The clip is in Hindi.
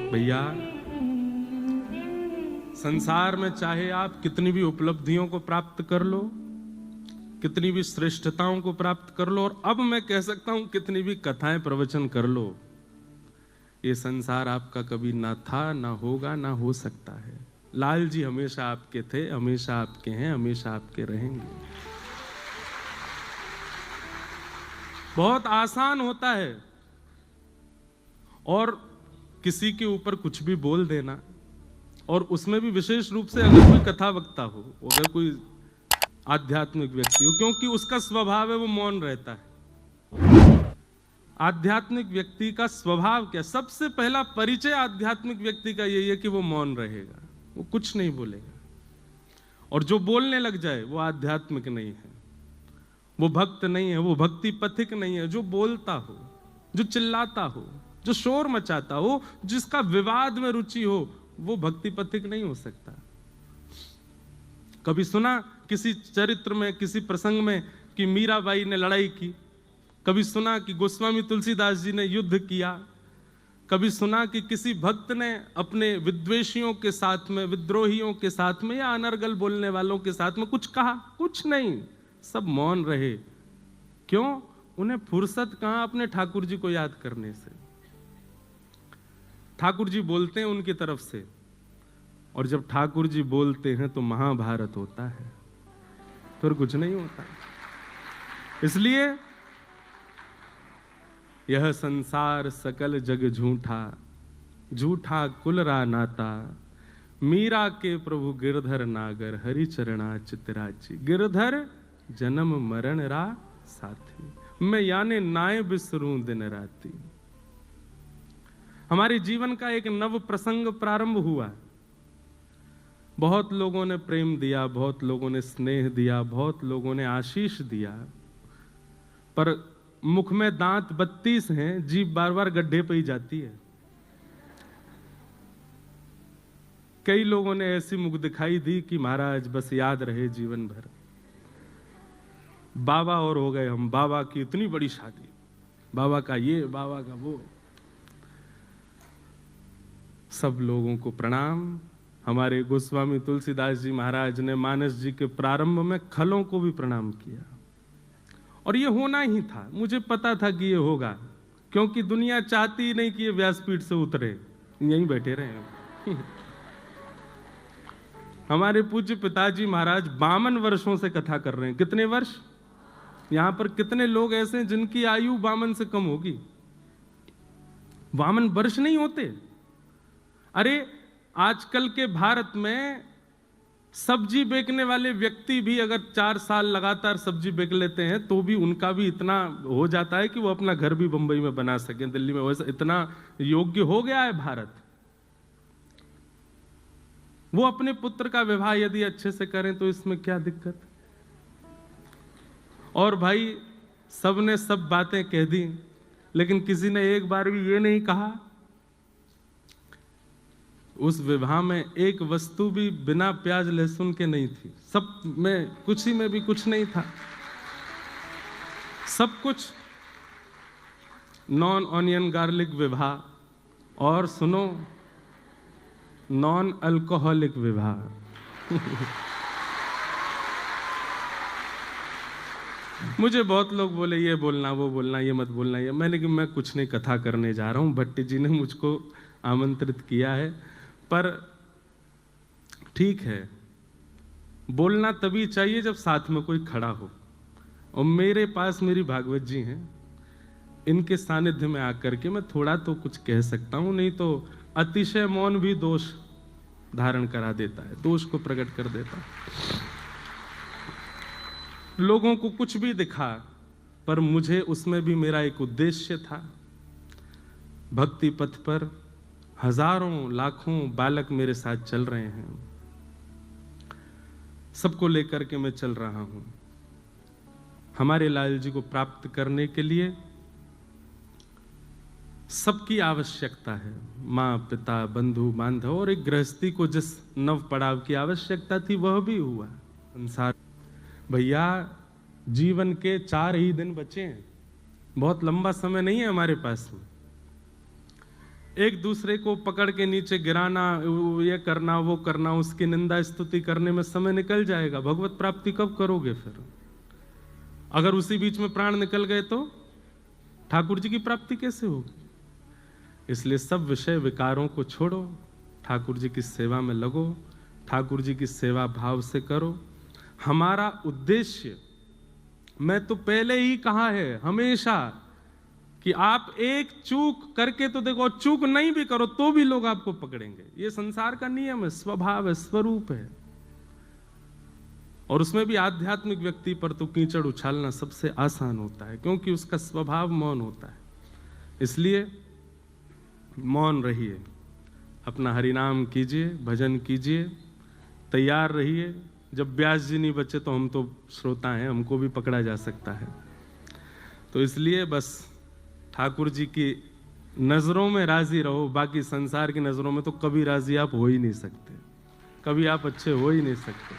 भैया, संसार में चाहे आप कितनी भी उपलब्धियों को प्राप्त कर लो, कितनी भी श्रेष्ठताओं को प्राप्त कर लो, और अब मैं कह सकता हूं कितनी भी कथाएं प्रवचन कर लो, ये संसार आपका कभी ना था, ना होगा, ना हो सकता है। लाल जी हमेशा आपके थे, हमेशा आपके हैं, हमेशा आपके रहेंगे। बहुत आसान होता है और किसी के ऊपर कुछ भी बोल देना, और उसमें भी विशेष रूप से अगर कोई कथा वक्ता हो, अगर कोई आध्यात्मिक व्यक्ति हो, क्योंकि उसका स्वभाव है वो मौन रहता है। आध्यात्मिक व्यक्ति का स्वभाव क्या? सबसे पहला परिचय आध्यात्मिक व्यक्ति का यही है कि वो मौन रहेगा, वो कुछ नहीं बोलेगा, और जो बोलने लग जाए वो आध्यात्मिक नहीं है, वो भक्त नहीं है, वो भक्ति पथिक नहीं है। जो बोलता हो, जो चिल्लाता हो, जो शोर मचाता हो, जिसका विवाद में रुचि हो, वो भक्ति पथिक नहीं हो सकता। कभी सुना किसी चरित्र में, किसी प्रसंग में कि मीराबाई ने लड़ाई की? कभी सुना कि गोस्वामी तुलसीदास जी ने युद्ध किया? कभी सुना कि किसी भक्त ने अपने विद्वेषियों के साथ में, विद्रोहियों के साथ में, या अनर्गल बोलने वालों के साथ में कुछ कहा? कुछ नहीं, सब मौन रहे। क्यों? उन्हें फुर्सत कहां अपने ठाकुर जी को याद करने से। ठाकुर जी बोलते हैं उनकी तरफ से, और जब ठाकुर जी बोलते हैं तो महाभारत होता है, फिर कुछ नहीं होता। इसलिए यह संसार सकल जग झूठा, झूठा कुलरा नाता, मीरा के प्रभु गिरधर नागर, हरि चरणा चितराची। गिरधर जन्म मरण रा साथी, मैं याने नाय बिसरूं दिन राती। हमारे जीवन का एक नव प्रसंग प्रारंभ हुआ। बहुत लोगों ने प्रेम दिया, बहुत लोगों ने स्नेह दिया, बहुत लोगों ने आशीष दिया, पर मुख में दांत 32 हैं, जीभ बार बार गड्ढे पे ही जाती है। कई लोगों ने ऐसी मुख दिखाई दी कि महाराज बस याद रहे जीवन भर। बाबा और हो गए हम, बाबा की इतनी बड़ी शादी, बाबा का ये, बाबा का वो। सब लोगों को प्रणाम। हमारे गोस्वामी तुलसीदास जी महाराज ने मानस जी के प्रारंभ में खलों को भी प्रणाम किया, और ये होना ही था। मुझे पता था कि ये होगा, क्योंकि दुनिया चाहती ही नहीं कि ये व्यासपीठ से उतरे, यहीं बैठे रहे। हमारे पूज्य पिताजी महाराज 52 वर्षों से कथा कर रहे हैं। कितने वर्ष? यहां पर कितने लोग ऐसे हैं जिनकी आयु 52 से कम होगी? 52 वर्ष नहीं होते। अरे आजकल के भारत में सब्जी बेचने वाले व्यक्ति भी अगर 4 साल लगातार सब्जी बेच लेते हैं तो भी उनका भी इतना हो जाता है कि वो अपना घर भी बंबई में बना सके, दिल्ली में। वैसा इतना योग्य हो गया है भारत। वो अपने पुत्र का विवाह यदि अच्छे से करें तो इसमें क्या दिक्कत? और भाई, सबने सब बातें कह दी, लेकिन किसी ने एक बार भी ये नहीं कहा उस विवाह में एक वस्तु भी बिना प्याज लहसुन के नहीं थी। सब में, कुछ ही में भी कुछ नहीं था, सब कुछ नॉन ऑनियन गार्लिक विवाह। और सुनो, नॉन अल्कोहलिक विवाह। मुझे बहुत लोग बोले ये बोलना, वो बोलना, ये मत बोलना, ये। मैंने कि मैं कुछ नहीं, कथा करने जा रहा हूं। भट्टी जी ने मुझको आमंत्रित किया है, पर ठीक है, बोलना तभी चाहिए जब साथ में कोई खड़ा हो। और मेरे पास मेरी भागवत जी हैं, इनके सानिध्य में आकर के मैं थोड़ा तो कुछ कह सकता हूं, नहीं तो अतिशय मौन भी दोष धारण करा देता है, दोष को प्रकट कर देता है। लोगों को कुछ भी दिखा, पर मुझे उसमें भी मेरा एक उद्देश्य था। भक्ति पथ पर हजारों लाखों बालक मेरे साथ चल रहे हैं, सबको लेकर के मैं चल रहा हूं। हमारे लाल जी को प्राप्त करने के लिए सबकी आवश्यकता है, माँ, पिता, बंधु बांधव, और एक गृहस्थी को जिस नव पड़ाव की आवश्यकता थी वह भी हुआ। संसार भैया, जीवन के 4 ही दिन बचे हैं, बहुत लंबा समय नहीं है हमारे पास में। एक दूसरे को पकड़ के नीचे गिराना, ये करना वो करना, उसकी निंदा स्तुति करने में समय निकल जाएगा। भगवत प्राप्ति कब करोगे फिर? अगर उसी बीच में प्राण निकल गए तो ठाकुर जी की प्राप्ति कैसे होगी? इसलिए सब विषय विकारों को छोड़ो, ठाकुर जी की सेवा में लगो, ठाकुर जी की सेवा भाव से करो। हमारा उद्देश्य, मैं तो पहले ही कहा है हमेशा, कि आप एक चूक करके तो देखो, चूक नहीं भी करो तो भी लोग आपको पकड़ेंगे। ये संसार का नियम है, स्वभाव है, स्वरूप है। और उसमें भी आध्यात्मिक व्यक्ति पर तो कीचड़ उछालना सबसे आसान होता है, क्योंकि उसका स्वभाव मौन होता है। इसलिए मौन रहिए, अपना हरिनाम कीजिए, भजन कीजिए, तैयार रहिए। जब व्यास जी नहीं बचे तो हम तो श्रोता हैं, हमको भी पकड़ा जा सकता है। तो इसलिए बस ठाकुर जी की नजरों में राजी रहो, बाकी संसार की नजरों में तो कभी राजी आप हो ही नहीं सकते, कभी आप अच्छे हो ही नहीं सकते।